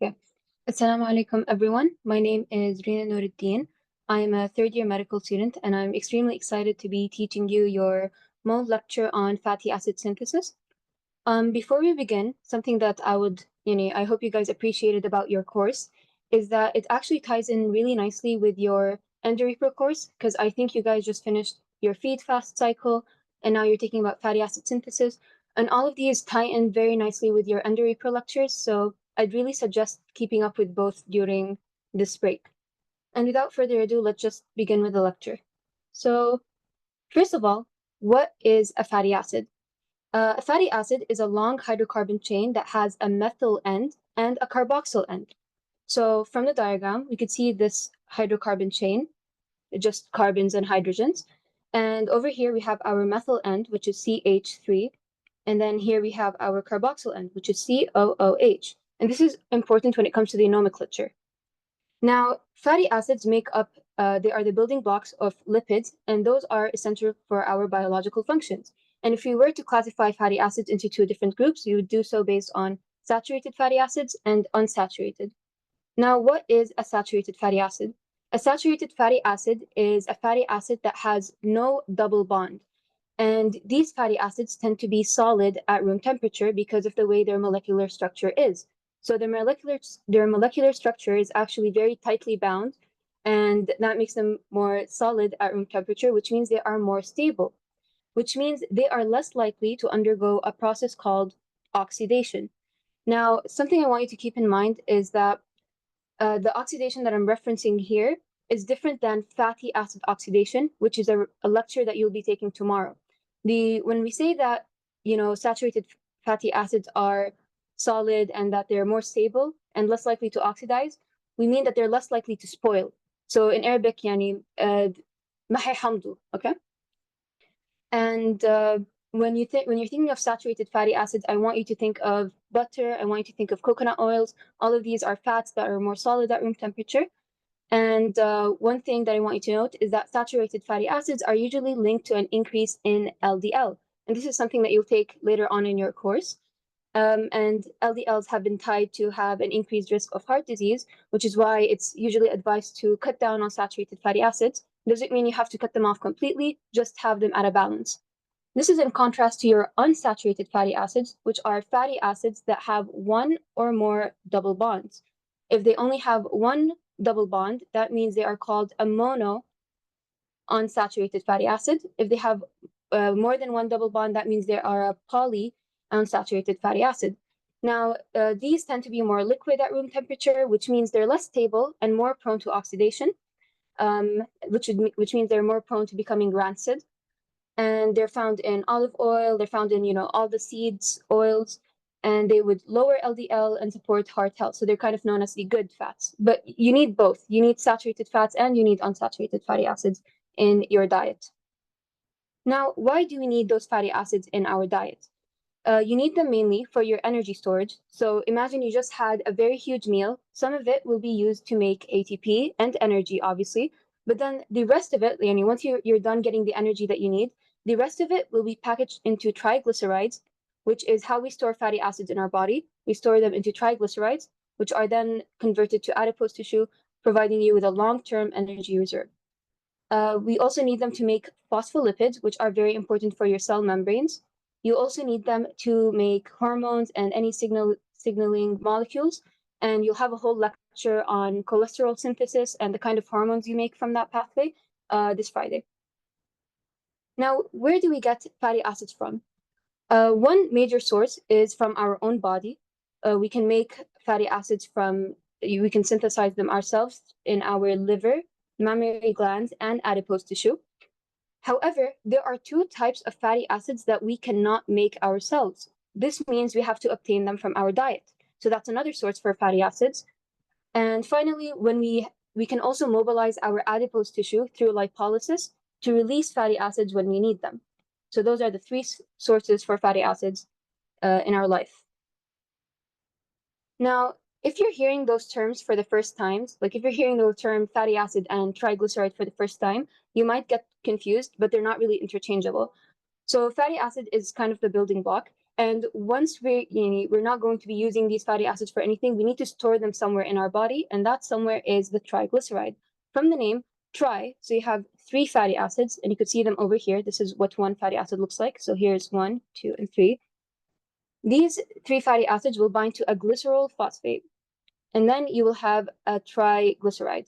Okay. Assalamu alaikum, everyone. My name is Reena Noor. I am a third-year medical student, and I'm extremely excited to be teaching you your MOL lecture on fatty acid synthesis. Before we begin, something that I hope you guys appreciated about your course is that it actually ties in really nicely with your endoreproductive course, because I think you guys just finished your feed fast cycle, and now you're taking about fatty acid synthesis, and all of these tie in very nicely with your endoreproductive lectures. So I'd really suggest keeping up with both during this break. And without further ado, let's just begin with the lecture. So, first of all, what is a fatty acid? A fatty acid is a long hydrocarbon chain that has a methyl end and a carboxyl end. So from the diagram, we could see this hydrocarbon chain, just carbons and hydrogens. And over here, we have our methyl end, which is CH3. And then here we have our carboxyl end, which is COOH. And this is important when it comes to the nomenclature. Now, fatty acids make up, they are the building blocks of lipids, and those are essential for our biological functions. And if we were to classify fatty acids into two different groups, we would do so based on saturated fatty acids and unsaturated. Now, what is a saturated fatty acid? A saturated fatty acid is a fatty acid that has no double bond. And these fatty acids tend to be solid at room temperature because of the way their molecular structure is. So their molecular structure is actually very tightly bound, and that makes them more solid at room temperature, which means they are more stable, which means they are less likely to undergo a process called oxidation. Now, something I want you to keep in mind is that the oxidation that I'm referencing here is different than fatty acid oxidation, which is a lecture that you'll be taking tomorrow. When we say that, saturated fatty acids are solid and that they're more stable and less likely to oxidize, we mean that they're less likely to spoil. So in Arabic, yani, mahi hamdu, okay? And when you're thinking of saturated fatty acids, I want you to think of butter. I want you to think of coconut oils. All of these are fats that are more solid at room temperature. And one thing that I want you to note is that saturated fatty acids are usually linked to an increase in LDL. And this is something that you'll take later on in your course. And LDLs have been tied to have an increased risk of heart disease, which is why it's usually advised to cut down on saturated fatty acids. Doesn't mean you have to cut them off completely, just have them at a balance. This is in contrast to your unsaturated fatty acids, which are fatty acids that have one or more double bonds. If they only have one double bond, that means they are called a mono unsaturated fatty acid. If they have more than one double bond, that means they are a poly unsaturated fatty acid. Now, these tend to be more liquid at room temperature, which means they're less stable and more prone to oxidation, which means they're more prone to becoming rancid. And they're found in olive oil, they're found in, all the seeds, oils, and they would lower LDL and support heart health. So they're kind of known as the good fats. But you need both. You need saturated fats and you need unsaturated fatty acids in your diet. Now, why do we need those fatty acids in our diet? You need them mainly for your energy storage. So imagine you just had a very huge meal. Some of it will be used to make ATP and energy, obviously. But then the rest of it, once you're done getting the energy that you need, the rest of it will be packaged into triglycerides, which is how we store fatty acids in our body. We store them into triglycerides, which are then converted to adipose tissue, providing you with a long-term energy reserve. We also need them to make phospholipids, which are very important for your cell membranes. You also need them to make hormones and any signaling molecules. And you'll have a whole lecture on cholesterol synthesis and the kind of hormones you make from that pathway this Friday. Now, where do we get fatty acids from? One major source is from our own body. We can make fatty acids we can synthesize them ourselves in our liver, mammary glands, and adipose tissue. However, there are two types of fatty acids that we cannot make ourselves. This means we have to obtain them from our diet. So that's another source for fatty acids. And finally, when we can also mobilize our adipose tissue through lipolysis to release fatty acids when we need them. So those are the three sources for fatty acids in our life. Now, if you're hearing those terms for the first times, like if you're hearing the term fatty acid and triglyceride for the first time, you might get confused, but they're not really interchangeable. So fatty acid is kind of the building block, And once we're not going to be using these fatty acids for anything, we need to store them somewhere in our body, and that somewhere is the triglyceride. From the name, tri, so you have three fatty acids, and you could see them over here. This is what one fatty acid looks like. So here's 1, 2, and 3. These three fatty acids will bind to a glycerol phosphate, and then you will have a triglyceride,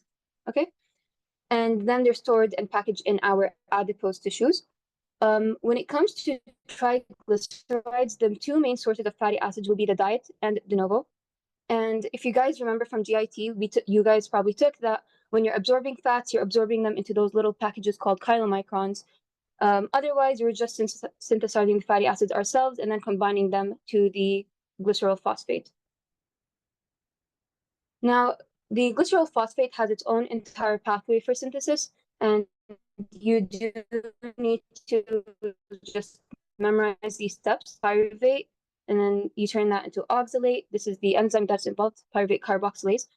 okay? And then they're stored and packaged in our adipose tissues. When it comes to triglycerides, the two main sources of fatty acids will be the diet and de novo. And if you guys remember from GIT, you guys probably took that when you're absorbing fats, you're absorbing them into those little packages called chylomicrons. Otherwise, we're just synthesizing the fatty acids ourselves and then combining them to the glycerol phosphate. Now, the glycerol phosphate has its own entire pathway for synthesis, and you do need to just memorize these steps. Pyruvate, and then you turn that into oxalate. This is the enzyme that's involved, pyruvate carboxylase.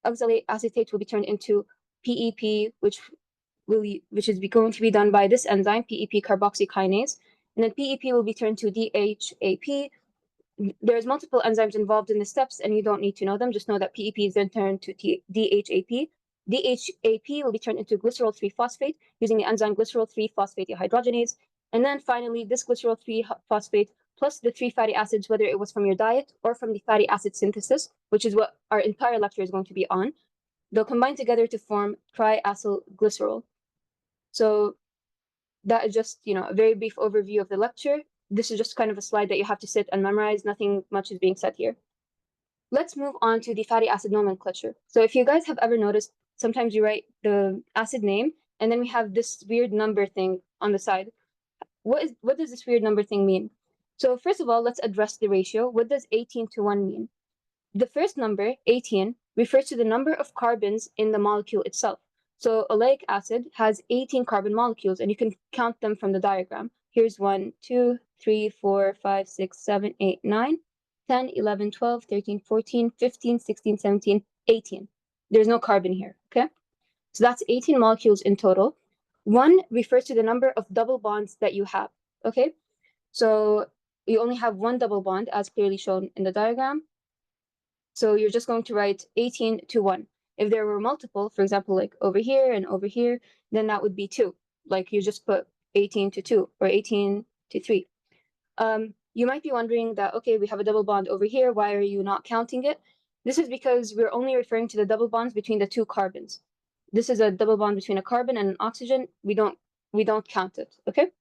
Oxalate acetate will be turned into PEP, which is going to be done by this enzyme, PEP carboxykinase. And then PEP will be turned to DHAP. There's multiple enzymes involved in the steps, and you don't need to know them. Just know that PEP is then turned to DHAP. DHAP will be turned into glycerol 3-phosphate using the enzyme glycerol 3-phosphate dehydrogenase. And then finally, this glycerol 3-phosphate plus the three fatty acids, whether it was from your diet or from the fatty acid synthesis, which is what our entire lecture is going to be on, they'll combine together to form triacylglycerol. So that is just, a very brief overview of the lecture. This is just kind of a slide that you have to sit and memorize. Nothing much is being said here. Let's move on to the fatty acid nomenclature. So if you guys have ever noticed, sometimes you write the acid name, and then we have this weird number thing on the side. What does this weird number thing mean? So first of all, let's address the ratio. What does 18 to 1 mean? The first number, 18, refers to the number of carbons in the molecule itself. So oleic acid has 18 carbon molecules, and you can count them from the diagram. Here's 1, 2, 3, 4, 5, 6, 7, 8, 9, 10, 11, 12, 13, 14, 15, 16, 17, 18. There's no carbon here, okay? So that's 18 molecules in total. 1 refers to the number of double bonds that you have, okay? So you only have one double bond, as clearly shown in the diagram. So you're just going to write 18 to 1. If there were multiple, for example, like over here and over here, then that would be 2. Like you just put 18 to 2 or 18 to 3. You might be wondering that, okay, we have a double bond over here. Why are you not counting it? This is because we're only referring to the double bonds between the two carbons. This is a double bond between a carbon and an oxygen. We don't count it, okay?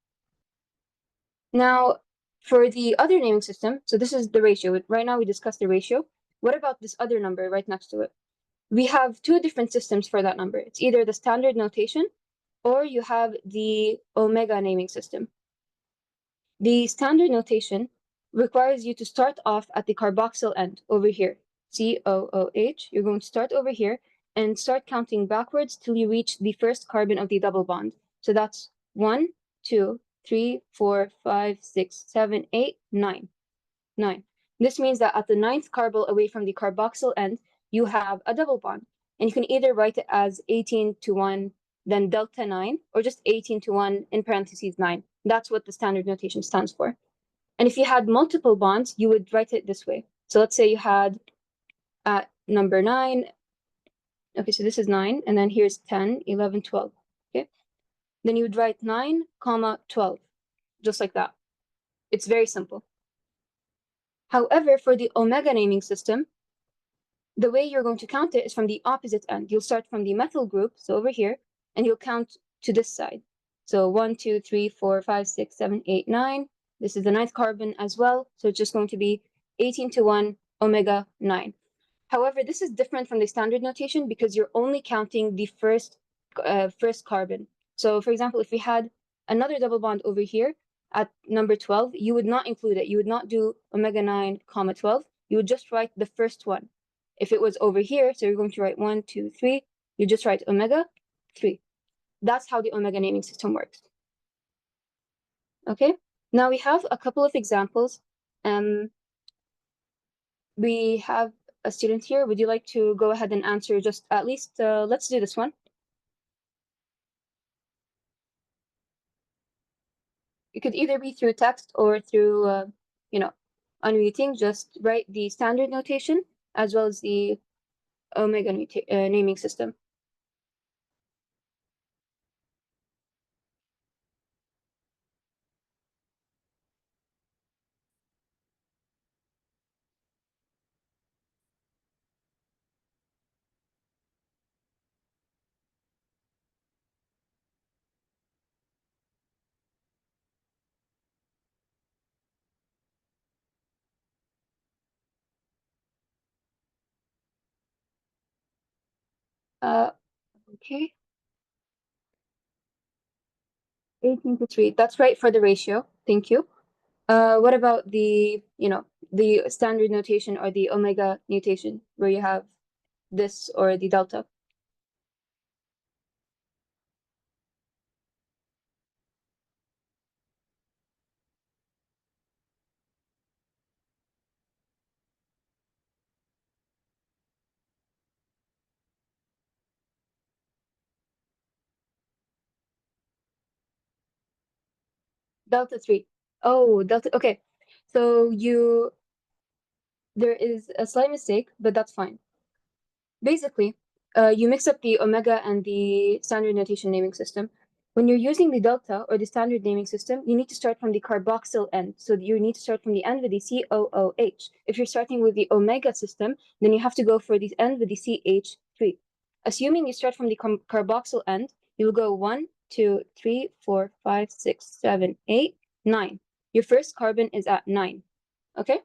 Now, for the other naming system, so this is the ratio. Right now we discussed the ratio. What about this other number right next to it? We have two different systems for that number. It's either the standard notation or you have the omega naming system. The standard notation requires you to start off at the carboxyl end over here, COOH. You're going to start over here and start counting backwards till you reach the first carbon of the double bond. So that's 1, 2, 3, 4, 5, 6, 7, 8, 9. 9. This means that at the ninth carbon away from the carboxyl end, you have a double bond. And you can either write it as 18 to 1, then delta 9, or just 18 to 1 in parentheses 9. That's what the standard notation stands for. And if you had multiple bonds, you would write it this way. So let's say you had at number 9, okay, so this is 9, and then here's 10, 11, 12, okay? Then you would write 9, comma, 12, just like that. It's very simple. However, for the omega naming system, the way you're going to count it is from the opposite end. You'll start from the methyl group, so over here, and you'll count to this side. So 1, 2, 3, 4, 5, 6, 7, 8, 9. This is the ninth carbon as well. So it's just going to be 18 to 1, omega 9. However, this is different from the standard notation because you're only counting the first carbon. So for example, if we had another double bond over here at number 12, you would not include it. You would not do omega 9, comma 12. You would just write the first one. If it was over here, so you're going to write 1, 2, 3, you just write omega 3. That's how the omega naming system works. Okay, now we have a couple of examples. We have a student here. Would you like to go ahead and answer just at least, let's do this one. It could either be through text or through, unmuting, just write the standard notation as well as the omega naming system. Uh, okay, 18 to 3. That's right for the ratio. Thank you. What about the standard notation or the omega notation where you have this or the delta? Delta 3. Oh, delta. Okay. So there is a slight mistake, but that's fine. Basically, you mix up the omega and the standard notation naming system. When you're using the delta or the standard naming system, you need to start from the carboxyl end. So you need to start from the end with the COOH. If you're starting with the omega system, then you have to go for the end with the CH3. Assuming you start from the carboxyl end, you'll go 1, 2, 3, 4, 5, 6, 7, 8, 9. Your first carbon is at 9. Okay?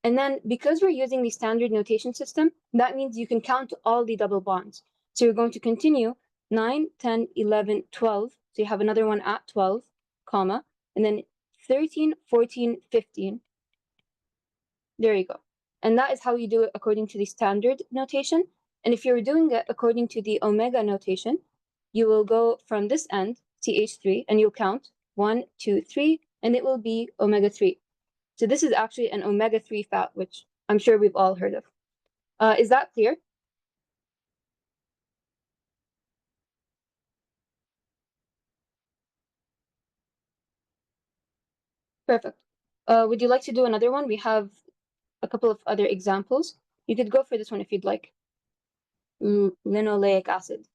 And then because we're using the standard notation system, that means you can count all the double bonds. So you're going to continue 9, 10, 11, 12. So you have another one at 12, comma, and then 13, 14, 15. There you go. And that is how you do it according to the standard notation. And if you're doing it according to the omega notation, you will go from this end, CH3, and you'll count 1, 2, 3, and it will be omega 3. So this is actually an omega-3 fat, which I'm sure we've all heard of. Is that clear? Perfect. Would you like to do another one? We have a couple of other examples. You could go for this one if you'd like. Linoleic acid.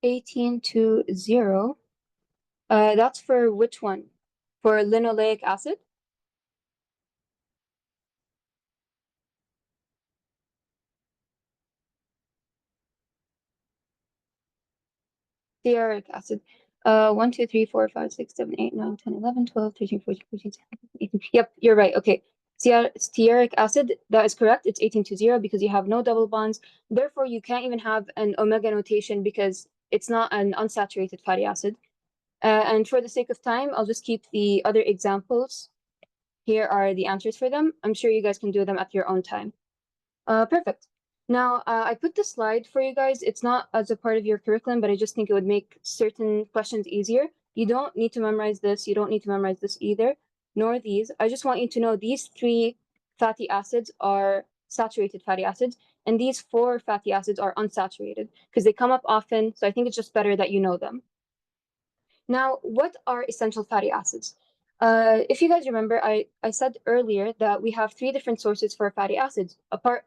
18 to 0. That's for which one? For linoleic acid? Stearic acid. 1, 2, 3, 4, 5, 6, 7, 8, 9, 10, 11, 12, 13, 14, 15, 16, 18. Yep, you're right. Okay. Stearic acid, that is correct. It's 18 to 0 because you have no double bonds. Therefore, you can't even have an omega notation because it's not an unsaturated fatty acid. And for the sake of time, I'll just keep the other examples. Here are the answers for them. I'm sure you guys can do them at your own time. Perfect. Now, I put this slide for you guys. It's not as a part of your curriculum, but I just think it would make certain questions easier. You don't need to memorize this. You don't need to memorize this either, nor these. I just want you to know these 3 fatty acids are saturated fatty acids, and these 4 fatty acids are unsaturated because they come up often. So I think it's just better that you know them. Now, what are essential fatty acids? If you guys remember, I said earlier that we have 3 different sources for fatty acids.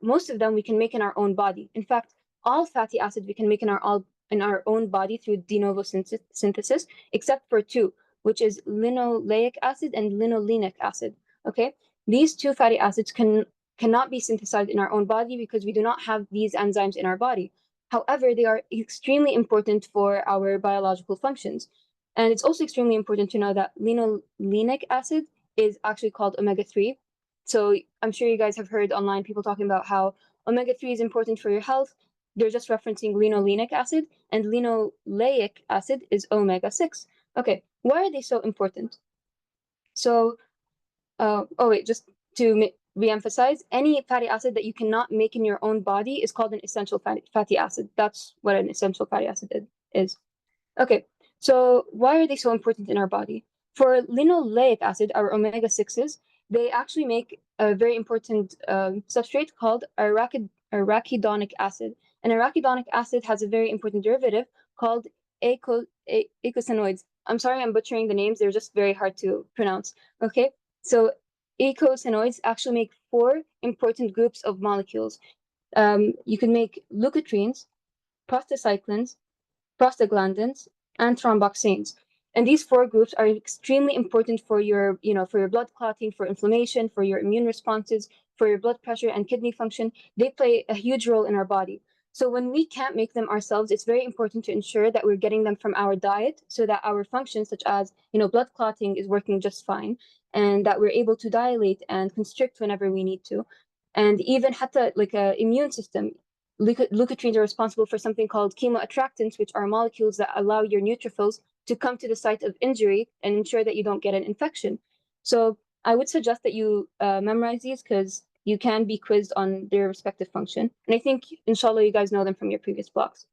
Most of them we can make in our own body. In fact, all fatty acids we can make in our own body through de novo synthesis, except for 2, which is linoleic acid and linolenic acid. Okay, these 2 fatty acids cannot be synthesized in our own body because we do not have these enzymes in our body. However, they are extremely important for our biological functions. And it's also extremely important to know that linolenic acid is actually called omega 3. So I'm sure you guys have heard online people talking about how omega-3 is important for your health. They're just referencing linolenic acid, and linoleic acid is omega-6. Okay, why are they so important? So, oh wait, just to re-emphasize, any fatty acid that you cannot make in your own body is called an essential fatty acid. That's what an essential fatty acid is. Okay, so why are they so important in our body? For linoleic acid, our omega-6s, they actually make a very important substrate called arachidonic acid. And arachidonic acid has a very important derivative called eicosanoids. I'm sorry I'm butchering the names, they're just very hard to pronounce. Okay, so eicosanoids actually make four important groups of molecules. You can make leukotrienes, prostacyclins, prostaglandins, and thromboxanes. And these four groups are extremely important for your, for your blood clotting, for inflammation, for your immune responses, for your blood pressure and kidney function. They play a huge role in our body. So when we can't make them ourselves, it's very important to ensure that we're getting them from our diet so that our functions, such as, blood clotting, is working just fine, and that we're able to dilate and constrict whenever we need to. And even hatta like a immune system, leukotrienes are responsible for something called chemoattractants, which are molecules that allow your neutrophils to come to the site of injury and ensure that you don't get an infection. So I would suggest that you memorize these because you can be quizzed on their respective function. And I think, inshallah, you guys know them from your previous blocks.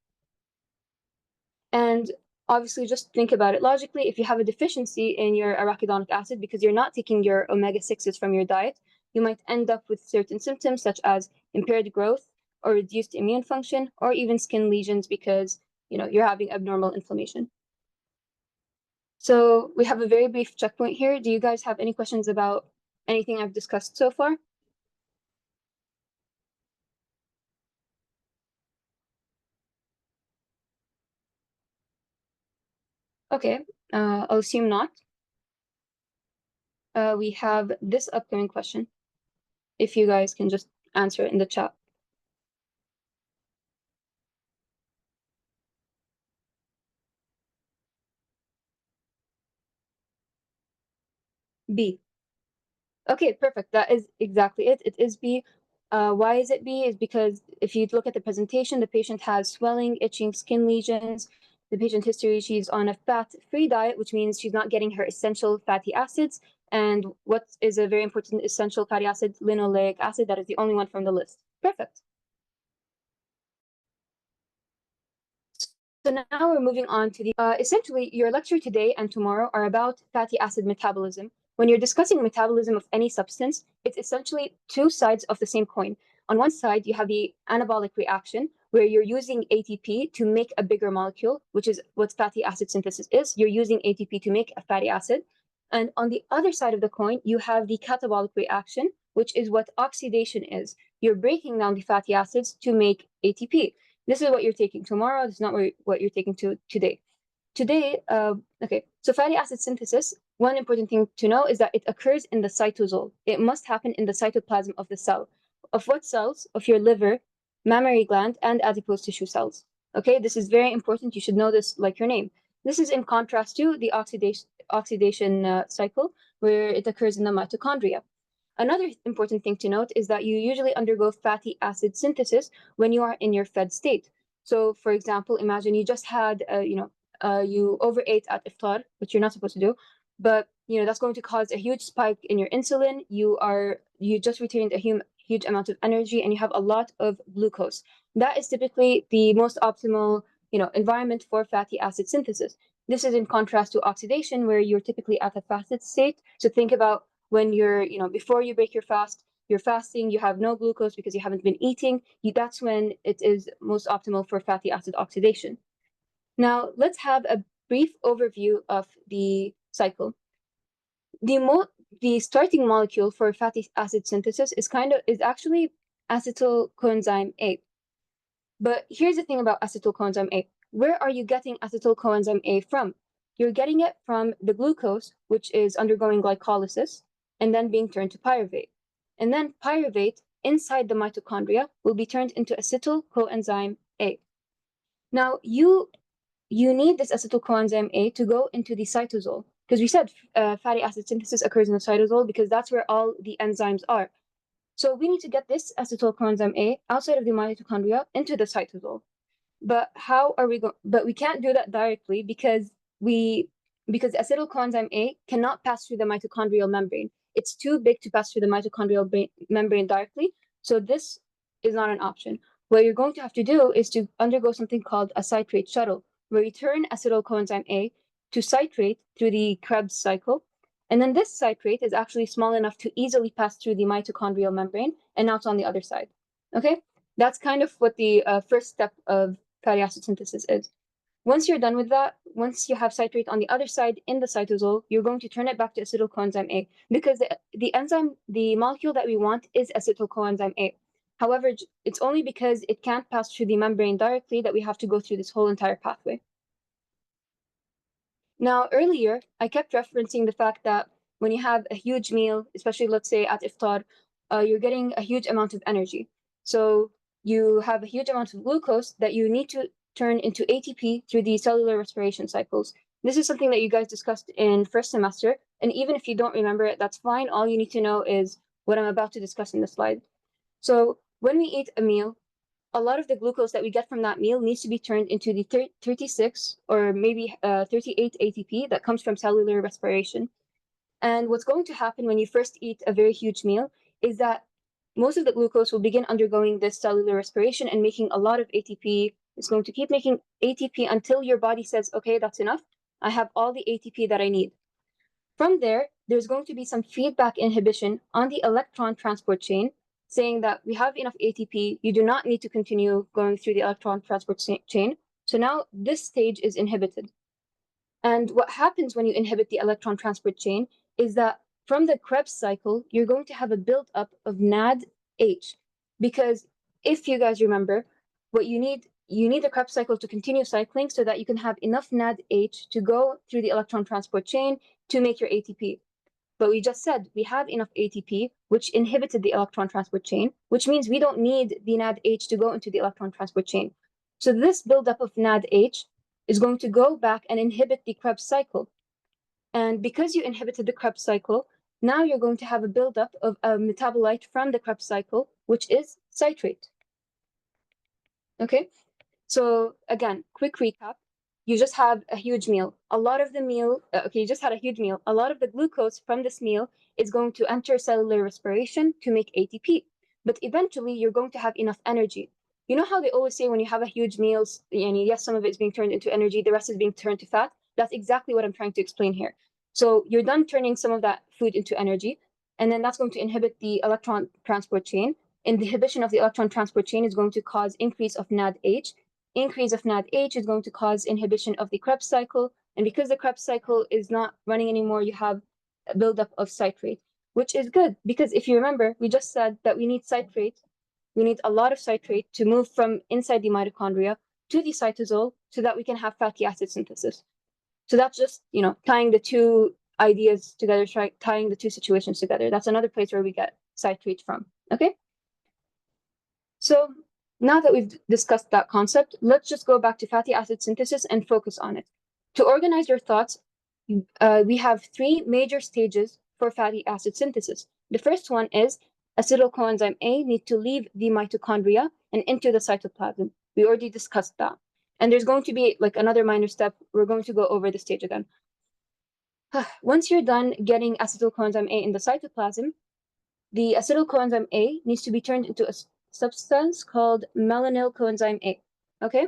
And obviously, just think about it logically. If you have a deficiency in your arachidonic acid because you're not taking your omega-6s from your diet, you might end up with certain symptoms such as impaired growth or reduced immune function or even skin lesions because you're having abnormal inflammation. So we have a very brief checkpoint here. Do you guys have any questions about anything I've discussed so far? Okay, I'll assume not. We have this upcoming question, if you guys can just answer it in the chat. B. Okay, perfect. That is exactly it. It is B. Why is it B? Is because if you look at the presentation, the patient has swelling, itching, skin lesions. The patient history, she's on a fat-free diet, which means she's not getting her essential fatty acids. And what is a very important essential fatty acid? Linoleic acid. That is the only one from the list. Perfect. So now we're moving on to the, essentially your lecture today and tomorrow are about fatty acid metabolism. When you're discussing metabolism of any substance, it's essentially two sides of the same coin. On one side, you have the anabolic reaction, where you're using ATP to make a bigger molecule, which is what fatty acid synthesis is. You're using ATP to make a fatty acid. And on the other side of the coin, you have the catabolic reaction, which is what oxidation is. You're breaking down the fatty acids to make ATP. This is what you're taking tomorrow. This is not what you're taking today. Today, okay, so fatty acid synthesis, one important thing to know is that it occurs in the cytosol. It must happen in the cytoplasm of the cell. Of what cells? Of your liver, mammary gland, and adipose tissue cells. Okay, this is very important. You should know this like your name. This is in contrast to the oxidation cycle, where it occurs in the mitochondria. Another important thing to note is that you usually undergo fatty acid synthesis when you are in your fed state. So, for example, imagine you just had, you overate at iftar, which you're not supposed to do, but that's going to cause a huge spike in your insulin. You just retained a huge amount of energy, and you have a lot of glucose. That is typically the most optimal, environment for fatty acid synthesis. This is in contrast to oxidation, where you're typically at a fasted state. So think about when you're, before you break your fast, you're fasting, you have no glucose because you haven't been eating. That's when it is most optimal for fatty acid oxidation. Now, let's have a brief overview of the cycle. The starting molecule for fatty acid synthesis is actually acetyl coenzyme A. But here's the thing about acetyl coenzyme A. Where are you getting acetyl coenzyme A from? You're getting it from the glucose, which is undergoing glycolysis and then being turned to pyruvate. And then pyruvate inside the mitochondria will be turned into acetyl coenzyme A. Now, you need this acetyl coenzyme A to go into the cytosol, because we said fatty acid synthesis occurs in the cytosol because that's where all the enzymes are. So we need to get this acetyl coenzyme A outside of the mitochondria into the cytosol. But how are we going? But we can't do that directly because acetyl coenzyme A cannot pass through the mitochondrial membrane. It's too big to pass through the mitochondrial membrane directly. So this is not an option. What you're going to have to do is to undergo something called a citrate shuttle, where you turn acetyl coenzyme A to citrate through the Krebs cycle. And then this citrate is actually small enough to easily pass through the mitochondrial membrane, and now it's on the other side. Okay? That's kind of what the first step of fatty acid synthesis is. Once you're done with that, once you have citrate on the other side in the cytosol, you're going to turn it back to acetyl coenzyme A because the enzyme, the molecule that we want is acetyl coenzyme A. However, it's only because it can't pass through the membrane directly that we have to go through this whole entire pathway. Now, earlier, I kept referencing the fact that when you have a huge meal, especially let's say at iftar, you're getting a huge amount of energy. So you have a huge amount of glucose that you need to turn into ATP through the cellular respiration cycles. This is something that you guys discussed in first semester, and even if you don't remember it, that's fine. All you need to know is what I'm about to discuss in the slide. So when we eat a meal, a lot of the glucose that we get from that meal needs to be turned into the 36 or maybe 38 ATP that comes from cellular respiration. And what's going to happen when you first eat a very huge meal is that most of the glucose will begin undergoing this cellular respiration and making a lot of ATP. It's going to keep making ATP until your body says, okay, that's enough. I have all the ATP that I need. From there, there's going to be some feedback inhibition on the electron transport chain, saying that we have enough ATP, you do not need to continue going through the electron transport chain. So now this stage is inhibited. And what happens when you inhibit the electron transport chain is that from the Krebs cycle, you're going to have a buildup of NADH. Because if you guys remember, what you need the Krebs cycle to continue cycling so that you can have enough NADH to go through the electron transport chain to make your ATP. But we just said we have enough ATP, which inhibited the electron transport chain, which means we don't need the NADH to go into the electron transport chain. So this buildup of NADH is going to go back and inhibit the Krebs cycle. And because you inhibited the Krebs cycle, now you're going to have a buildup of a metabolite from the Krebs cycle, which is citrate. Okay, so again, quick recap. You just have a huge meal. A lot of the meal, you just had a huge meal. A lot of the glucose from this meal is going to enter cellular respiration to make ATP. But eventually, you're going to have enough energy. You know how they always say when you have a huge meal, yes, some of it is being turned into energy, the rest is being turned to fat? That's exactly what I'm trying to explain here. So you're done turning some of that food into energy, and then that's going to inhibit the electron transport chain. Inhibition of the electron transport chain is going to cause increase of NADH. Increase of NADH is going to cause inhibition of the Krebs cycle. And because the Krebs cycle is not running anymore, you have a buildup of citrate, which is good because if you remember, we just said that we need citrate. We need a lot of citrate to move from inside the mitochondria to the cytosol so that we can have fatty acid synthesis. So that's just, tying the two ideas together, tying the two situations together. That's another place where we get citrate from. Okay? So now that we've discussed that concept, let's just go back to fatty acid synthesis and focus on it. To organize your thoughts, we have three major stages for fatty acid synthesis. The first one is acetyl coenzyme A needs to leave the mitochondria and into the cytoplasm. We already discussed that. And there's going to be like another minor step. We're going to go over the stage again. Once you're done getting acetyl coenzyme A in the cytoplasm, the acetyl coenzyme A needs to be turned into a substance called malonyl coenzyme A. Okay?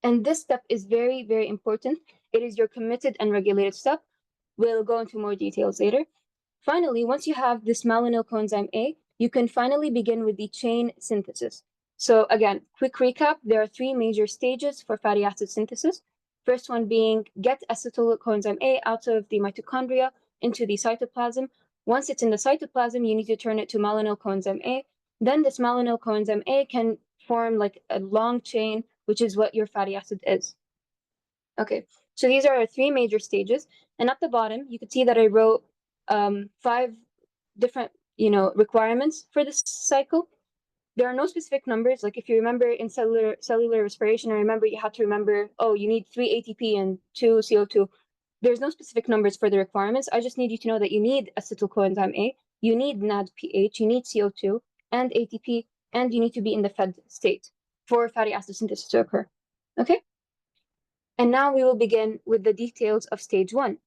And this step is very, very important. It is your committed and regulated step. We'll go into more details later. Finally, once you have this malonyl coenzyme A, you can finally begin with the chain synthesis. So again, quick recap, there are three major stages for fatty acid synthesis. First one being get acetyl coenzyme A out of the mitochondria into the cytoplasm. Once it's in the cytoplasm, you need to turn it to malonyl coenzyme A. Then this malonyl coenzyme A can form like a long chain, which is what your fatty acid is. Okay, so these are our three major stages. And at the bottom, you can see that I wrote 5 different, requirements for this cycle. There are no specific numbers. Like if you remember in cellular respiration, I remember you had to remember, oh, you need 3 ATP and 2 CO2. There's no specific numbers for the requirements. I just need you to know that you need acetyl coenzyme A, you need NAD pH, you need CO2 and ATP, and you need to be in the fed state for fatty acid synthesis to occur. Okay? And now we will begin with the details of stage 1.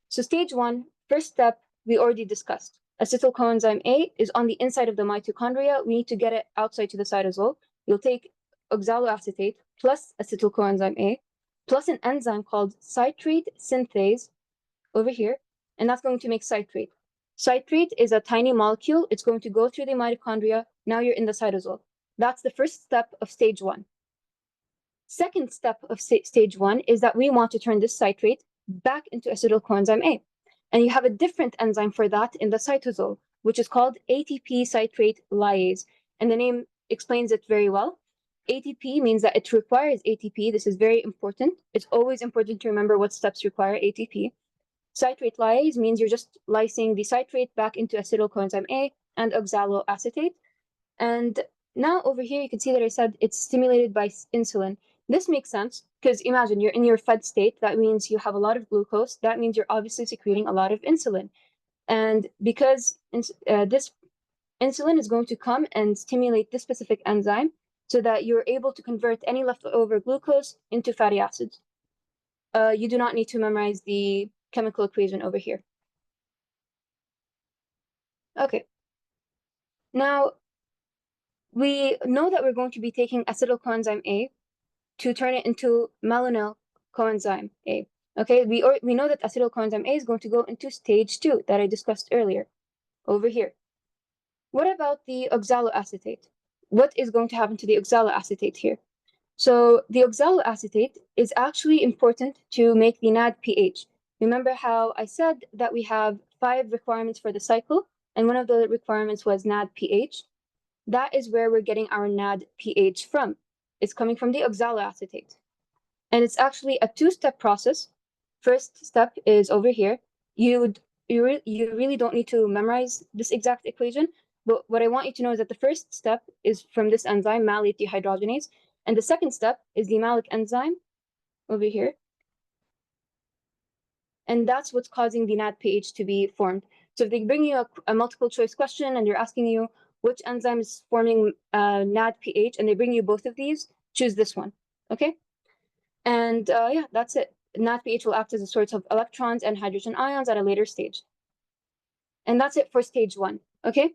So stage 1, first step, we already discussed. Acetyl coenzyme A is on the inside of the mitochondria. We need to get it outside to the cytosol. You'll take oxaloacetate plus acetyl coenzyme A plus an enzyme called citrate synthase over here, and that's going to make citrate. Citrate is a tiny molecule. It's going to go through the mitochondria. Now you're in the cytosol. That's the first step of stage 1. Second step of stage 1 is that we want to turn this citrate back into acetyl coenzyme A. And you have a different enzyme for that in the cytosol, which is called ATP citrate lyase. And the name explains it very well. ATP means that it requires ATP. This is very important. It's always important to remember what steps require ATP. Citrate lyase means you're just lysing the citrate back into acetyl coenzyme A and oxaloacetate. And now over here, you can see that I said it's stimulated by insulin. This makes sense because imagine you're in your fed state. That means you have a lot of glucose. That means you're obviously secreting a lot of insulin. And because this insulin is going to come and stimulate this specific enzyme so that you're able to convert any leftover glucose into fatty acids. You do not need to memorize the chemical equation over here. Okay. Now, we know that we're going to be taking acetyl coenzyme A to turn it into malonyl coenzyme A. Okay, we know that acetyl coenzyme A is going to go into stage 2 that I discussed earlier, over here. What about the oxaloacetate? What is going to happen to the oxaloacetate here? So the oxaloacetate is actually important to make the NAD pH. Remember how I said that we have 5 requirements for the cycle, and one of the requirements was NAD pH? That is where we're getting our NAD pH from. It's coming from the oxaloacetate. And it's actually a 2-step process. First step is over here. You really don't need to memorize this exact equation, but what I want you to know is that the first step is from this enzyme, malate dehydrogenase, and the second step is the malic enzyme over here. And that's what's causing the NAD pH to be formed. So if they bring you a multiple choice question and they're asking you which enzyme is forming NAD pH, and they bring you both of these, choose this one, okay? And yeah, that's it. NAD pH will act as a source of electrons and hydrogen ions at a later stage. And that's it for stage 1, okay?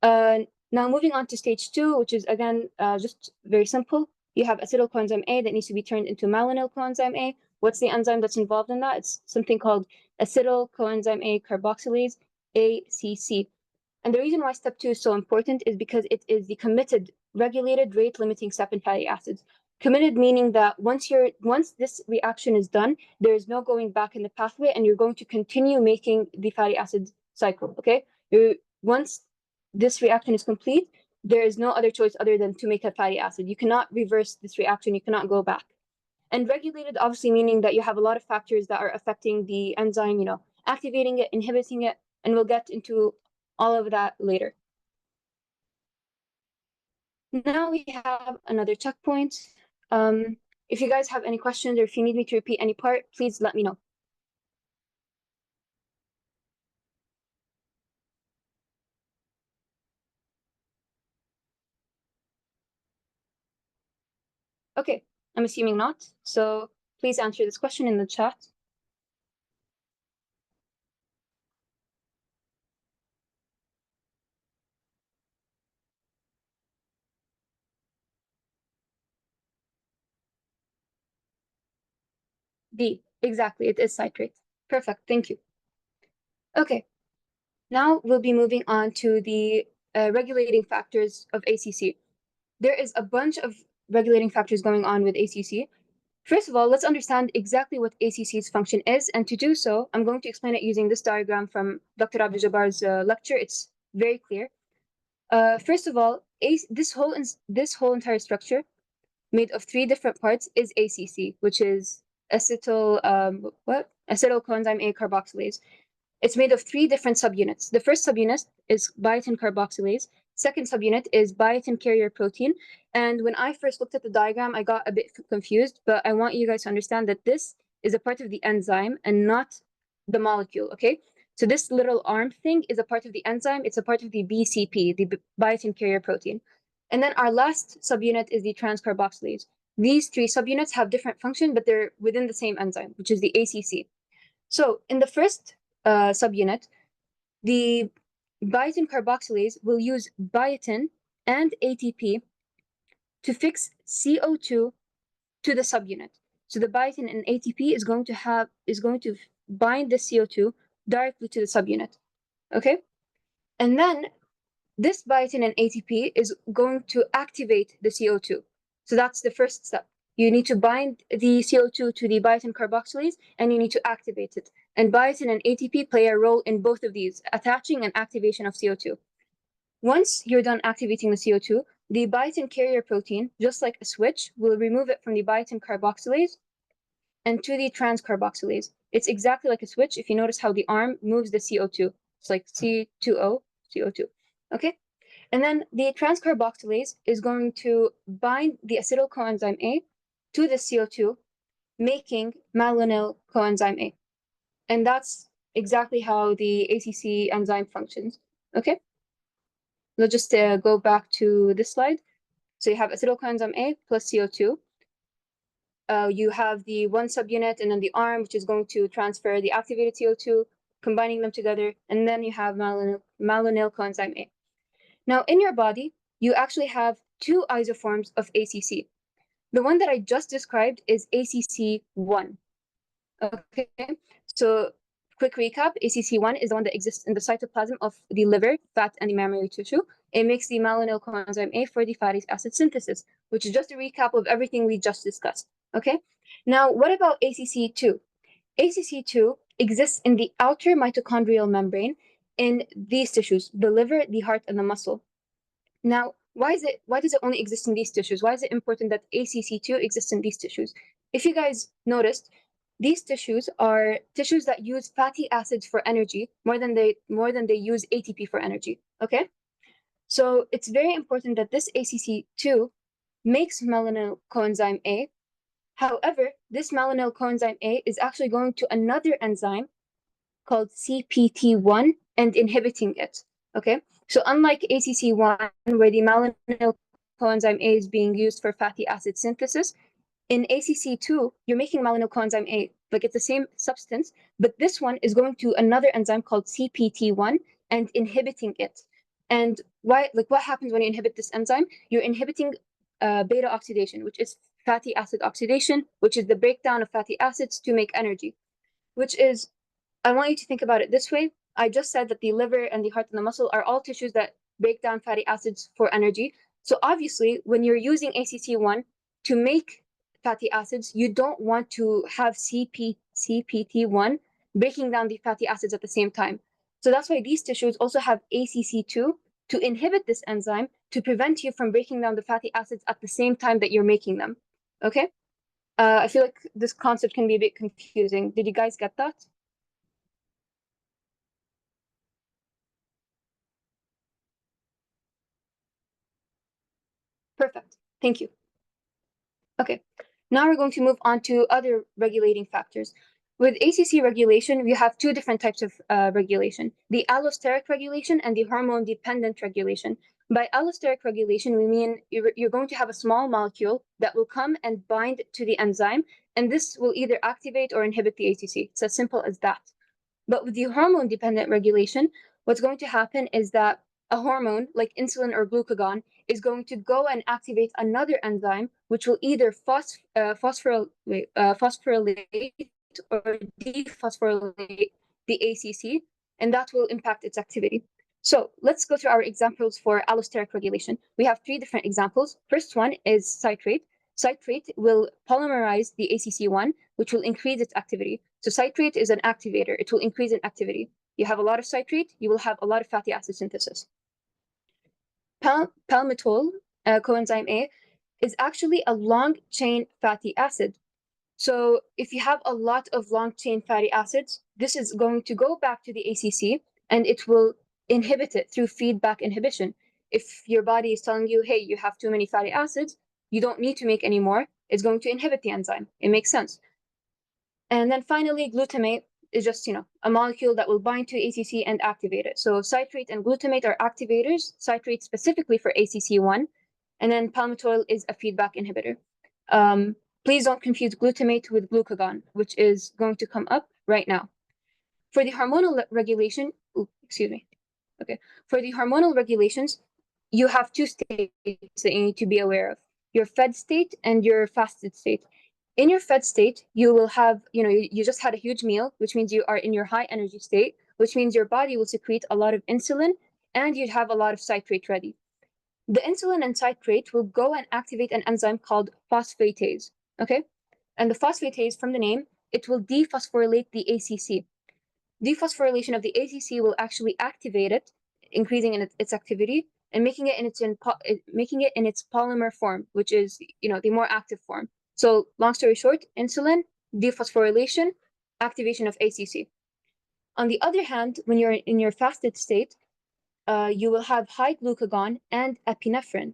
Now moving on to stage 2, which is again, just very simple. You have acetyl coenzyme A that needs to be turned into malonyl coenzyme A. What's the enzyme that's involved in that? It's something called acetyl coenzyme A carboxylase, ACC. And the reason why step 2 is so important is because it is the committed, regulated, rate-limiting step in fatty acids. Committed meaning that once this reaction is done, there is no going back in the pathway, and you're going to continue making the fatty acid cycle. Okay, once this reaction is complete, there is no other choice other than to make a fatty acid. You cannot reverse this reaction. You cannot go back. And regulated, obviously, meaning that you have a lot of factors that are affecting the enzyme, activating it, inhibiting it, and we'll get into all of that later. Now we have another checkpoint. If you guys have any questions or if you need me to repeat any part, please let me know. Okay, I'm assuming not. So please answer this question in the chat. B, exactly, it is citrate. Perfect, thank you. Okay, now we'll be moving on to the regulating factors of ACC. There is a bunch of regulating factors going on with ACC. First of all, let's understand exactly what ACC's function is, and to do so, I'm going to explain it using this diagram from Dr. Abdul Jabbar's lecture. It's very clear. First of all, this whole entire structure, made of 3 different parts, is ACC, which is acetyl coenzyme A carboxylase. It's made of 3 different subunits. The first subunit is biotin carboxylase. Second subunit is biotin carrier protein. And when I first looked at the diagram, I got a bit confused, but I want you guys to understand that this is a part of the enzyme and not the molecule, okay? So this little arm thing is a part of the enzyme. It's a part of the BCP, the biotin carrier protein. And then our last subunit is the transcarboxylase. These three subunits have different function, but they're within the same enzyme, which is the ACC. So in the first subunit, the biotin carboxylase will use biotin and ATP to fix CO2 to the subunit. So the biotin and ATP is going to bind the CO2 directly to the subunit. Okay? And then this biotin and ATP is going to activate the CO2. So that's the first step. You need to bind the CO2 to the biotin carboxylase and you need to activate it. And biotin and ATP play a role in both of these, attaching and activation of CO2. Once you're done activating the CO2, the biotin carrier protein, just like a switch, will remove it from the biotin carboxylase and to the transcarboxylase. It's exactly like a switch. If you notice how the arm moves the CO2, it's like C2O, CO2. Okay? And then the transcarboxylase is going to bind the acetyl coenzyme A to the CO2, making malonyl coenzyme A. And that's exactly how the ACC enzyme functions. Okay? Let's just go back to this slide. So you have acetyl coenzyme A plus CO2. You have the one subunit and then the arm, which is going to transfer the activated CO2, combining them together, and then you have malonyl coenzyme A. Now, in your body, you actually have two isoforms of ACC. The one that I just described is ACC1. Okay, so quick recap, ACC1 is the one that exists in the cytoplasm of the liver, fat, and the mammary tissue. It makes the malonyl coenzyme A for the fatty acid synthesis, which is just a recap of everything we just discussed. Okay, now what about ACC2? ACC2 exists in the outer mitochondrial membrane in these tissues, the liver, the heart, and the muscle. Now, why does it only exist in these tissues? Why is it important that ACC2 exists in these tissues? If you guys noticed, these tissues are tissues that use fatty acids for energy more than they use ATP for energy. Okay? So it's very important that this ACC2 makes malonyl coenzyme A. However, this malonyl coenzyme A is actually going to another enzyme called CPT1 and inhibiting it. Okay, so unlike ACC1, where the malonyl coenzyme A is being used for fatty acid synthesis, in ACC2, you're making malonyl coenzyme A. Like it's the same substance, but this one is going to another enzyme called CPT1 and inhibiting it. And why? Like what happens when you inhibit this enzyme? You're inhibiting beta oxidation, which is fatty acid oxidation, which is the breakdown of fatty acids to make energy, which is, I want you to think about it this way. I just said that the liver and the heart and the muscle are all tissues that break down fatty acids for energy. So obviously, when you're using ACC1 to make fatty acids, you don't want to have CPT1 breaking down the fatty acids at the same time. So that's why these tissues also have ACC2 to inhibit this enzyme to prevent you from breaking down the fatty acids at the same time that you're making them. Okay? I feel like this concept can be a bit confusing. Did you guys get that? Perfect. Thank you. Okay. Now we're going to move on to other regulating factors. With ACC regulation, we have two different types of regulation, the allosteric regulation and the hormone-dependent regulation. By allosteric regulation, we mean you're going to have a small molecule that will come and bind to the enzyme, and this will either activate or inhibit the ACC. It's as simple as that. But with the hormone-dependent regulation, what's going to happen is that a hormone like insulin or glucagon is going to go and activate another enzyme, which will either phosphorylate or dephosphorylate the ACC, and that will impact its activity. So let's go through our examples for allosteric regulation. We have three different examples. First one is citrate. Citrate will polymerize the ACC1, which will increase its activity. So citrate is an activator. It will increase in activity. You have a lot of citrate, you will have a lot of fatty acid synthesis. Palmitoyl coenzyme A is actually a long-chain fatty acid. So if you have a lot of long-chain fatty acids, this is going to go back to the ACC and it will inhibit it through feedback inhibition. If your body is telling you, hey, you have too many fatty acids, you don't need to make any more, it's going to inhibit the enzyme. It makes sense. And then finally, glutamate is just, a molecule that will bind to ACC and activate it. So citrate and glutamate are activators, citrate specifically for ACC1, and then palmitoyl is a feedback inhibitor. Please don't confuse glutamate with glucagon, which is going to come up right now. For the hormonal regulation, excuse me. Okay. For the hormonal regulations, you have two states that you need to be aware of: your fed state and your fasted state. In your fed state, you will have, you just had a huge meal, which means you are in your high energy state, which means your body will secrete a lot of insulin and you'd have a lot of citrate ready. The insulin and citrate will go and activate an enzyme called phosphatase. Okay. And the phosphatase, from the name, it will dephosphorylate the ACC. Dephosphorylation of the ACC will actually activate it, increasing its activity and making it in its polymer form, which is the more active form. So long story short, insulin, dephosphorylation, activation of ACC. On the other hand, when you're in your fasted state, you will have high glucagon and epinephrine,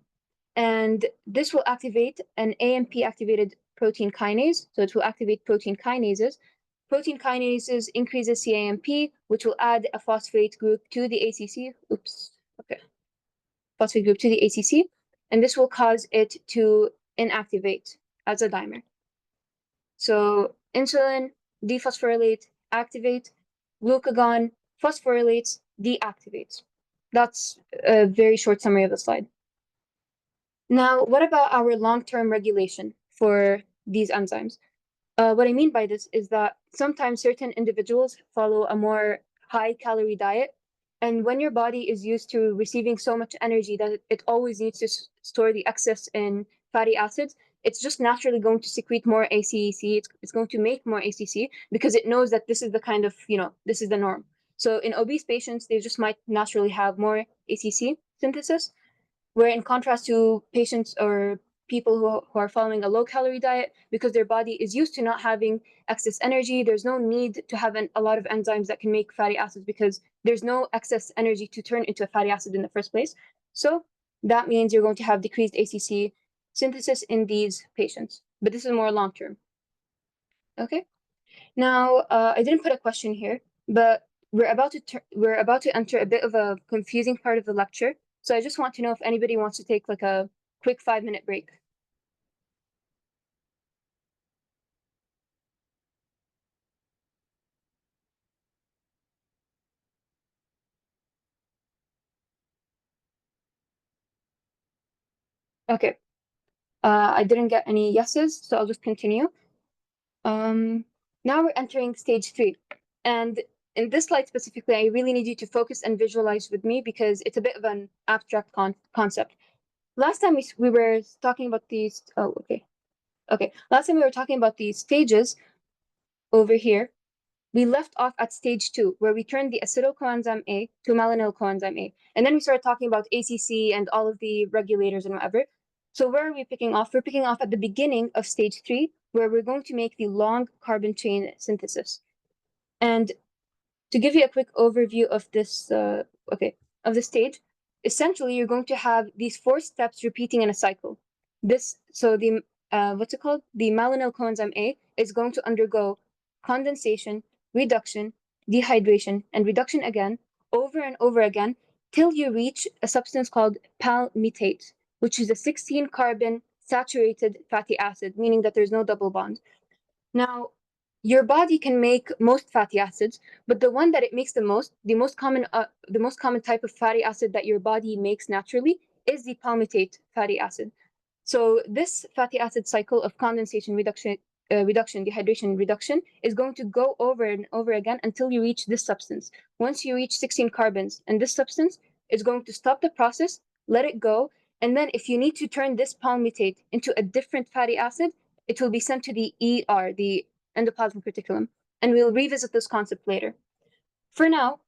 and this will activate an AMP activated protein kinase. So it will activate protein kinases. Protein kinases increases CAMP, which will add a phosphate group to the ACC. Phosphate group to the ACC, and this will cause it to inactivate as a dimer. So insulin, dephosphorylate, activate, glucagon, phosphorylates, deactivates. That's a very short summary of the slide. Now, what about our long-term regulation for these enzymes? What I mean by this is that sometimes certain individuals follow a more high-calorie diet, and when your body is used to receiving so much energy that it always needs to store the excess in fatty acids, it's just naturally going to secrete more ACEC. It's going to make more ACC because it knows that this is the kind of, this is the norm. So in obese patients, they just might naturally have more ACC synthesis, where in contrast to patients or people who are following a low-calorie diet, because their body is used to not having excess energy, there's no need to have a lot of enzymes that can make fatty acids because there's no excess energy to turn into a fatty acid in the first place. So that means you're going to have decreased ACC synthesis in these patients, but this is more long-term. Okay. Now, I didn't put a question here, but we're about to enter a bit of a confusing part of the lecture. So I just want to know if anybody wants to take like a quick 5-minute break. Okay. I didn't get any yeses, so I'll just continue. Now we're entering stage 3. And in this slide specifically, I really need you to focus and visualize with me because it's a bit of an abstract concept. Last time we were talking about these, last time we were talking about these stages over here. We left off at stage 2, where we turned the acetyl coenzyme A to malonyl coenzyme A. And then we started talking about ACC and all of the regulators and whatever. So where are we picking off? We're picking off at the beginning of stage 3, where we're going to make the long carbon chain synthesis. And to give you a quick overview of this, of the stage, essentially you're going to have these 4 steps repeating in a cycle. The malonyl coenzyme A is going to undergo condensation, reduction, dehydration, and reduction again, over and over again, till you reach a substance called palmitate, which is a 16-carbon saturated fatty acid, meaning that there's no double bond. Now, your body can make most fatty acids, but the one that it makes the most common type of fatty acid that your body makes naturally is the palmitate fatty acid. So this fatty acid cycle of condensation, reduction, dehydration, reduction is going to go over and over again until you reach this substance. Once you reach 16 carbons and this substance is going to stop the process, let it go, and then if you need to turn this palmitate into a different fatty acid, it will be sent to the ER, the endoplasmic reticulum, and we'll revisit this concept later. For now,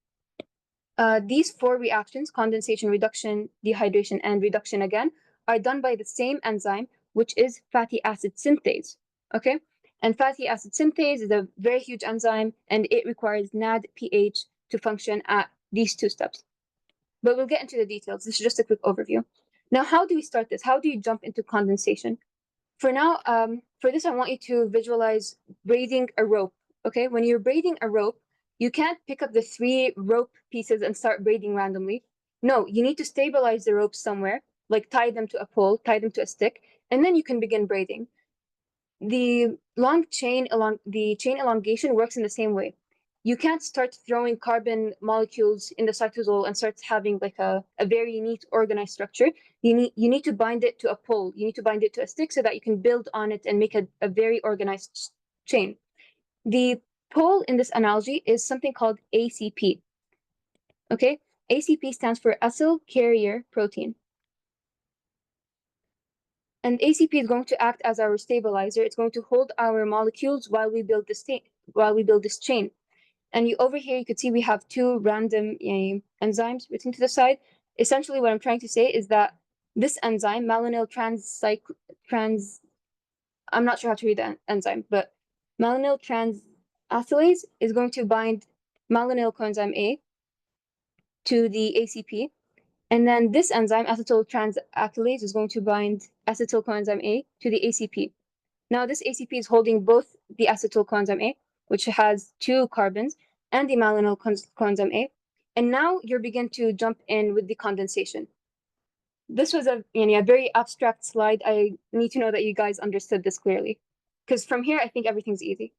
these 4 reactions, condensation, reduction, dehydration, and reduction again, are done by the same enzyme, which is fatty acid synthase, okay? And fatty acid synthase is a very huge enzyme, and it requires NADPH to function at these 2 steps. But we'll get into the details. This is just a quick overview. Now, how do we start this? How do you jump into condensation? For now, for this, I want you to visualize braiding a rope Okay, when you're braiding a rope, you can't pick up the 3 rope pieces and start braiding randomly. No, you need to stabilize the ropes somewhere, like tie them to a pole, tie them to a stick, and then you can begin braiding. The chain elongation works in the same way. You can't start throwing carbon molecules in the cytosol and start having like a very neat organized structure. You need to bind it to a pole. You need to bind it to a stick so that you can build on it and make a very organized chain. The pole in this analogy is something called ACP. Okay, ACP stands for acyl carrier protein. And ACP is going to act as our stabilizer. It's going to hold our molecules while we build this chain. And over here, you could see we have 2 random enzymes written to the side. Essentially, what I'm trying to say is that this enzyme, malonyl I'm not sure how to read the enzyme, but malonyl transacylase is going to bind malonyl coenzyme A to the ACP. And then this enzyme, acetyl transacylase, is going to bind acetyl coenzyme A to the ACP. Now, this ACP is holding both the acetyl coenzyme A, which has 2 carbons, and the malonyl coenzyme A. And now you begin to jump in with the condensation. This was a very abstract slide. I need to know that you guys understood this clearly, because from here, I think everything's easy.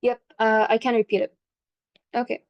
Yep, I can repeat it. Okay.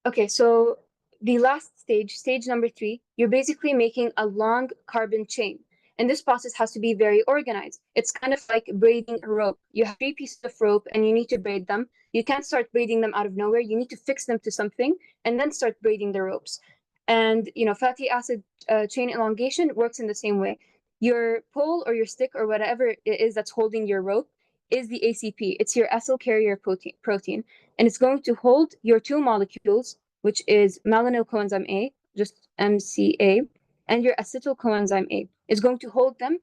Okay, so the last stage, stage number 3, you're basically making a long carbon chain. And this process has to be very organized. It's kind of like braiding a rope. You have 3 pieces of rope and you need to braid them. You can't start braiding them out of nowhere. You need to fix them to something and then start braiding the ropes. And, fatty acid chain elongation works in the same way. Your pole or your stick or whatever it is that's holding your rope is the ACP. It's your acyl carrier protein. And it's going to hold your 2 molecules, which is malonyl coenzyme A, just MCA, and your acetyl coenzyme A. It's going to hold them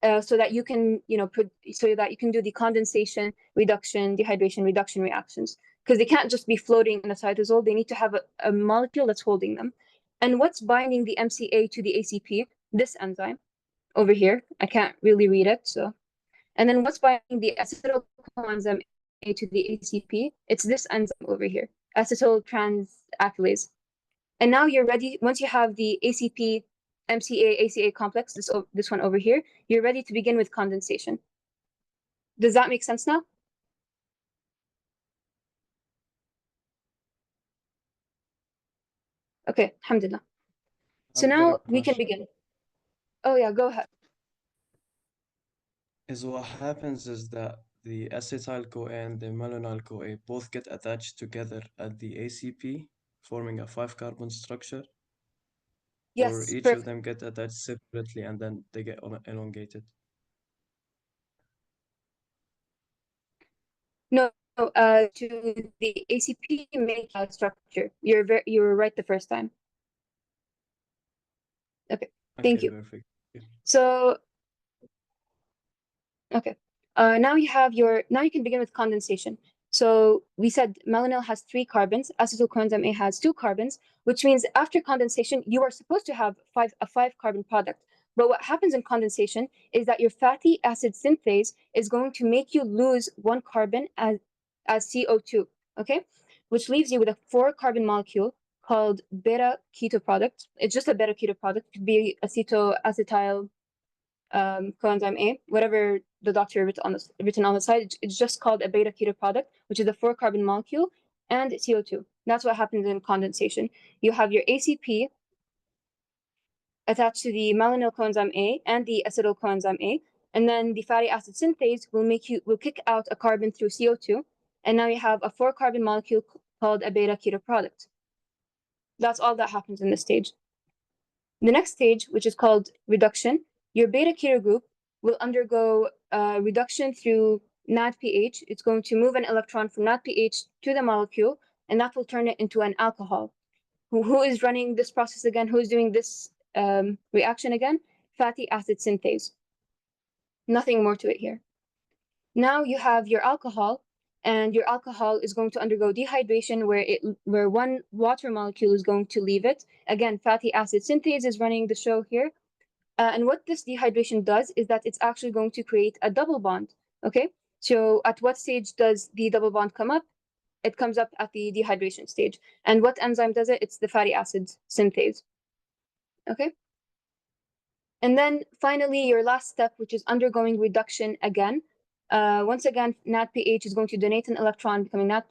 so that you can, do the condensation, reduction, dehydration, reduction reactions. Because they can't just be floating in the cytosol. They need to have a molecule that's holding them. And what's binding the MCA to the ACP? This enzyme over here. I can't really read it, so. And then what's binding the acetyl coenzyme A to the ACP? It's this enzyme over here, acetyl transacylase. And now you're ready. Once you have the ACP, MCA, ACA complex, this one over here, you're ready to begin with condensation. Does that make sense now? Okay, alhamdulillah. So now we can begin. Oh yeah, go ahead. Is what happens is that the acetyl-CoA and the malonyl-CoA both get attached together at the ACP, forming a 5-carbon structure, or Yes, each of perfect. them get attached separately and then they get elongated. No, to the ACP make a structure. You were right the first time. Okay, thank Okay, you. perfect. Yeah. So okay. Now you can begin with condensation. So we said malonyl has 3 carbons, acetyl coenzyme A has 2 carbons, which means after condensation, you are supposed to have a 5-carbon product. But what happens in condensation is that your fatty acid synthase is going to make you lose 1 carbon as CO2, okay? Which leaves you with a 4-carbon molecule called beta keto product. It's just a beta keto product. It could be acetoacetyl coenzyme A, whatever the doctor written on the side, it's just called a beta keto product, which is a 4-carbon molecule, and CO2. That's what happens in condensation. You have your ACP attached to the malonyl coenzyme A and the acetyl coenzyme A, and then the fatty acid synthase will kick out a carbon through CO2, and now you have a 4-carbon molecule called a beta keto product. That's all that happens in this stage. The next stage, which is called reduction, your beta keto group will undergo reduction through NADPH. It's going to move an electron from NADPH to the molecule, and that will turn it into an alcohol. Who is running this process again? Who's doing this reaction again? Fatty acid synthase. Nothing more to it here. Now you have your alcohol, and your alcohol is going to undergo dehydration where one water molecule is going to leave it. Again, fatty acid synthase is running the show here. And what this dehydration does is that it's actually going to create a double bond. Okay, so at what stage does the double bond come up? It comes up at the dehydration stage. And what enzyme does it? It's the fatty acid synthase. Okay. And then finally, your last step, which is undergoing reduction again. Once again, NADPH is going to donate an electron, becoming NAD+.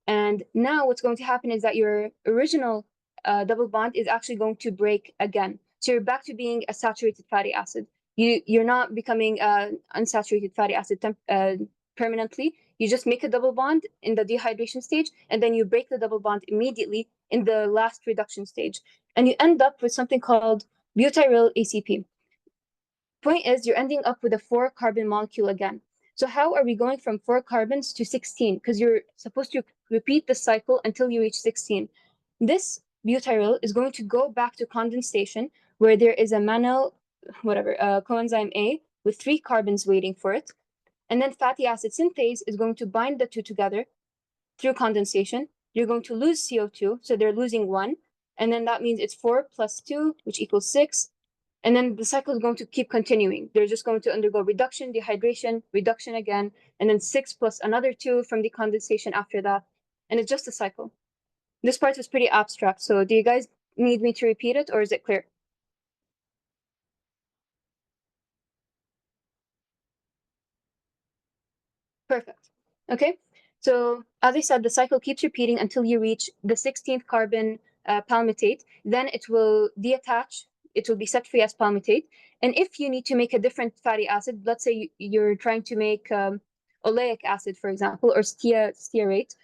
And now what's going to happen is that your original double bond is actually going to break again. So you're back to being a saturated fatty acid. You're not becoming unsaturated fatty acid permanently. You just make a double bond in the dehydration stage, and then you break the double bond immediately in the last reduction stage. And you end up with something called butyryl ACP. Point is, you're ending up with a 4-carbon molecule again. So how are we going from 4 carbons to 16? Because you're supposed to repeat the cycle until you reach 16. This butyryl is going to go back to condensation, where there is a coenzyme A with 3 carbons waiting for it. And then fatty acid synthase is going to bind the two together through condensation. You're going to lose CO2, so they're losing 1. And then that means it's 4 plus 2, which equals 6. And then the cycle is going to keep continuing. They're just going to undergo reduction, dehydration, reduction again, and then 6 plus another 2 from the condensation after that. And it's just a cycle. This part was pretty abstract. So do you guys need me to repeat it, or is it clear? Perfect. Okay. So as I said, the cycle keeps repeating until you reach the 16th carbon palmitate. Then it will detach. It will be set free as palmitate. And if you need to make a different fatty acid, let's say you're trying to make oleic acid, for example, or stearate,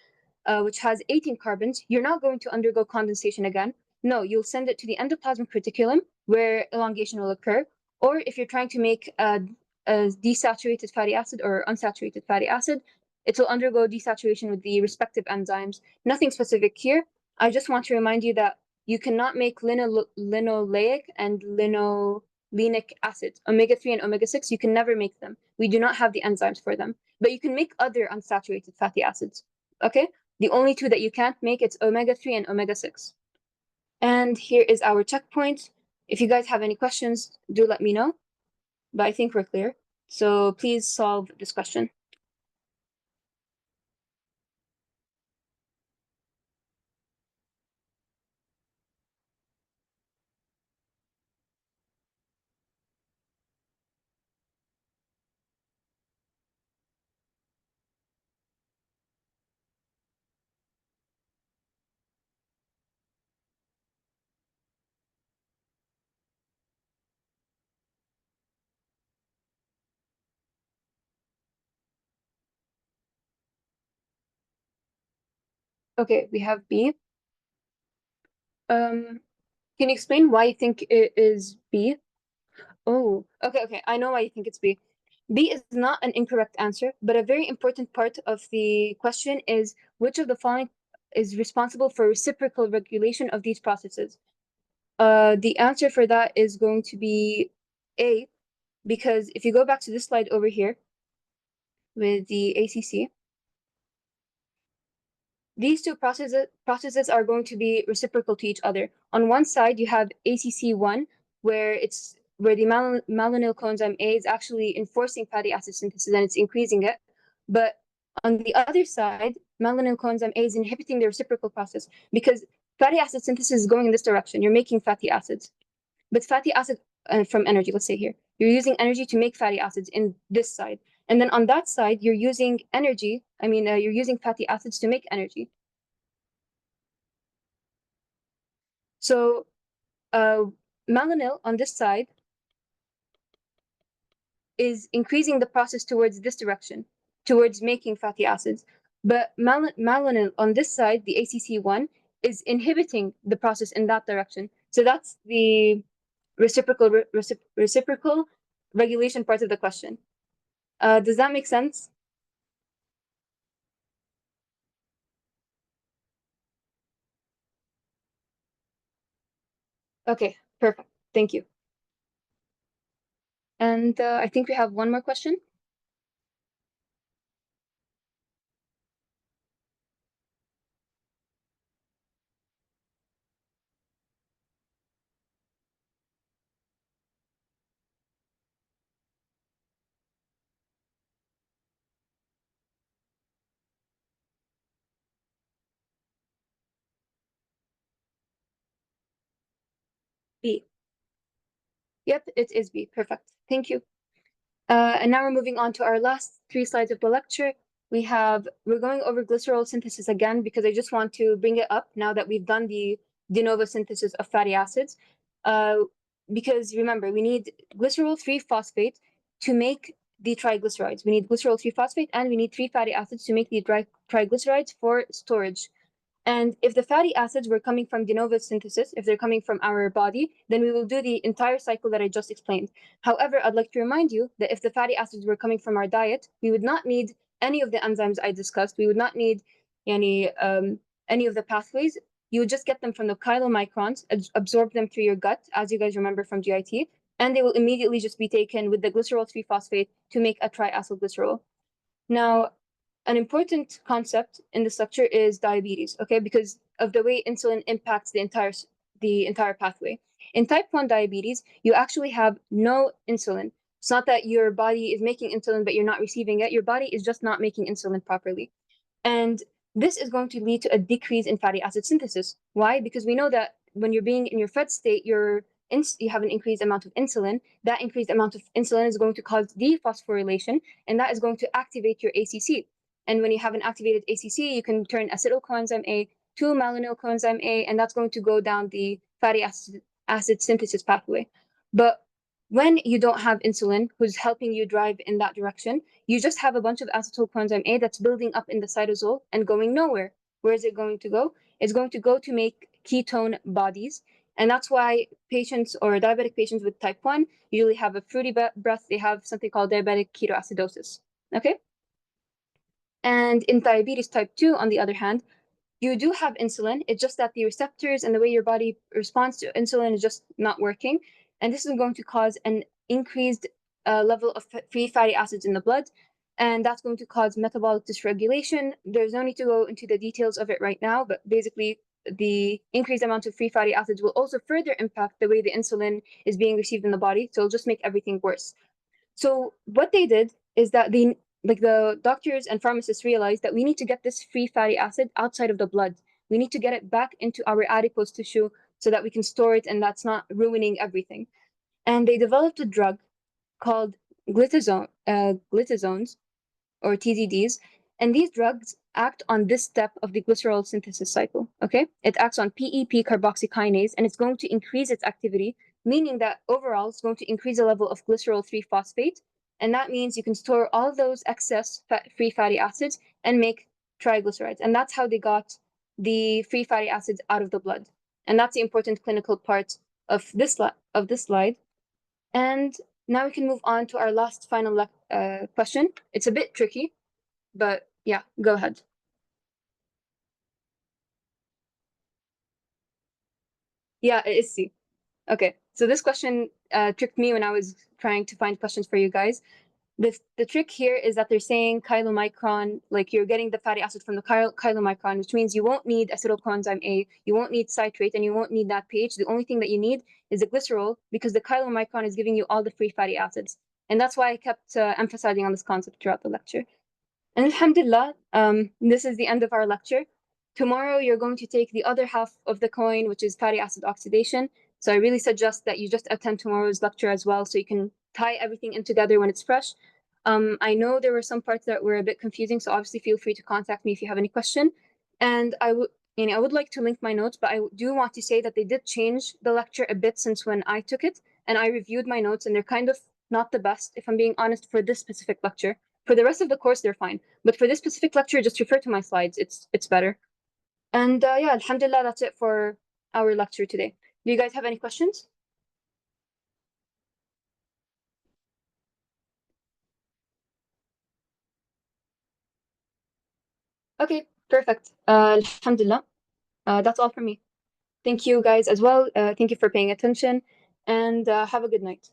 which has 18 carbons, you're not going to undergo condensation again. No, you'll send it to the endoplasmic reticulum where elongation will occur. Or if you're trying to make a desaturated fatty acid or unsaturated fatty acid, it will undergo desaturation with the respective enzymes. Nothing specific here. I just want to remind you that you cannot make linoleic and linolenic acid, omega-3 and omega-6. You can never make them. We do not have the enzymes for them. But you can make other unsaturated fatty acids. Okay? The only two that you can't make, it's omega-3 and omega-6. And here is our checkpoint. If you guys have any questions, do let me know. But I think we're clear. So please solve this question. Okay, we have B. Can you explain why you think it is B? Oh, okay. I know why you think it's B. B is not an incorrect answer, but a very important part of the question is which of the following is responsible for reciprocal regulation of these processes? The answer for that is going to be A, because if you go back to this slide over here with the ACC, these two processes are going to be reciprocal to each other. On one side, you have ACC1, where the malonyl coenzyme A is actually enforcing fatty acid synthesis and it's increasing it. But on the other side, malonyl coenzyme A is inhibiting the reciprocal process because fatty acid synthesis is going in this direction. You're making fatty acids. But fatty acid from energy, let's say here, you're using energy to make fatty acids in this side. And then on that side, you're using you're using fatty acids to make energy. So malonyl on this side is increasing the process towards this direction, towards making fatty acids. But malonyl on this side, the ACC1, is inhibiting the process in that direction. So that's the reciprocal regulation part of the question. Does that make sense? Okay, perfect. Thank you. And I think we have one more question. B. Yep, it is B. Perfect. Thank you. And now we're moving on to our last three slides of the lecture. We're going over glycerol synthesis again because I just want to bring it up now that we've done the de novo synthesis of fatty acids. Uh, because remember, we need glycerol 3-phosphate to make the triglycerides. We need glycerol 3-phosphate and we need 3 fatty acids to make the triglycerides for storage. And if the fatty acids were coming from de novo synthesis, if they're coming from our body, then we will do the entire cycle that I just explained. However, I'd like to remind you that if the fatty acids were coming from our diet, we would not need any of the enzymes I discussed. We would not need any of the pathways. You would just get them from the chylomicrons, absorb them through your gut, as you guys remember from GIT, and they will immediately just be taken with the glycerol 3-phosphate to make a triacylglycerol. Now, an important concept in this lecture is diabetes, okay, because of the way insulin impacts the entire pathway. In type 1 diabetes, you actually have no insulin. It's not that your body is making insulin, but you're not receiving it. Your body is just not making insulin properly. And this is going to lead to a decrease in fatty acid synthesis. Why? Because we know that when you're being in your fed state, you have an increased amount of insulin. That increased amount of insulin is going to cause dephosphorylation, and that is going to activate your ACC. And when you have an activated ACC, you can turn acetyl coenzyme A to malonyl coenzyme A, and that's going to go down the fatty acid synthesis pathway. But when you don't have insulin who's helping you drive in that direction, you just have a bunch of acetyl coenzyme A that's building up in the cytosol and going nowhere. Where is it going to go? It's going to go to make ketone bodies. And that's why patients or diabetic patients with type 1 usually have a fruity breath. They have something called diabetic ketoacidosis. Okay? And in diabetes type 2, on the other hand, you do have insulin. It's just that the receptors and the way your body responds to insulin is just not working. And this is going to cause an increased level of free fatty acids in the blood. And that's going to cause metabolic dysregulation. There's no need to go into the details of it right now, but basically, the increased amount of free fatty acids will also further impact the way the insulin is being received in the body. So it'll just make everything worse. So what they did is that the doctors and pharmacists realized that we need to get this free fatty acid outside of the blood. We need to get it back into our adipose tissue so that we can store it and that's not ruining everything. And they developed a drug called glitazones, or TZDs, and these drugs act on this step of the glycerol synthesis cycle. Okay, it acts on PEP carboxykinase, and it's going to increase its activity, meaning that overall it's going to increase the level of glycerol 3-phosphate, and that means you can store all those excess free fatty acids and make triglycerides, and that's how they got the free fatty acids out of the blood, and that's the important clinical part of this slide. And now we can move on to our last final question. It's a bit tricky, but yeah, go ahead. Yeah, it is C. Okay, so this question tricked me when I was trying to find questions for you guys. The trick here is that they're saying chylomicron, like you're getting the fatty acid from the chylomicron, which means you won't need acetyl coenzyme A, you won't need citrate, and you won't need that pH. The only thing that you need is the glycerol because the chylomicron is giving you all the free fatty acids. And that's why I kept emphasizing on this concept throughout the lecture. And alhamdulillah, this is the end of our lecture. Tomorrow, you're going to take the other half of the coin, which is fatty acid oxidation. So I really suggest that you just attend tomorrow's lecture as well so you can tie everything in together when it's fresh. I know there were some parts that were a bit confusing, so obviously feel free to contact me if you have any question. And I would like to link my notes, but I do want to say that they did change the lecture a bit since when I took it, and I reviewed my notes, and they're kind of not the best, if I'm being honest, for this specific lecture. For the rest of the course, they're fine, but for this specific lecture, just refer to my slides. It's better. And yeah, alhamdulillah, that's it for our lecture today. Do you guys have any questions? Okay, perfect. Alhamdulillah. That's all from me. Thank you guys as well. Thank you for paying attention and have a good night.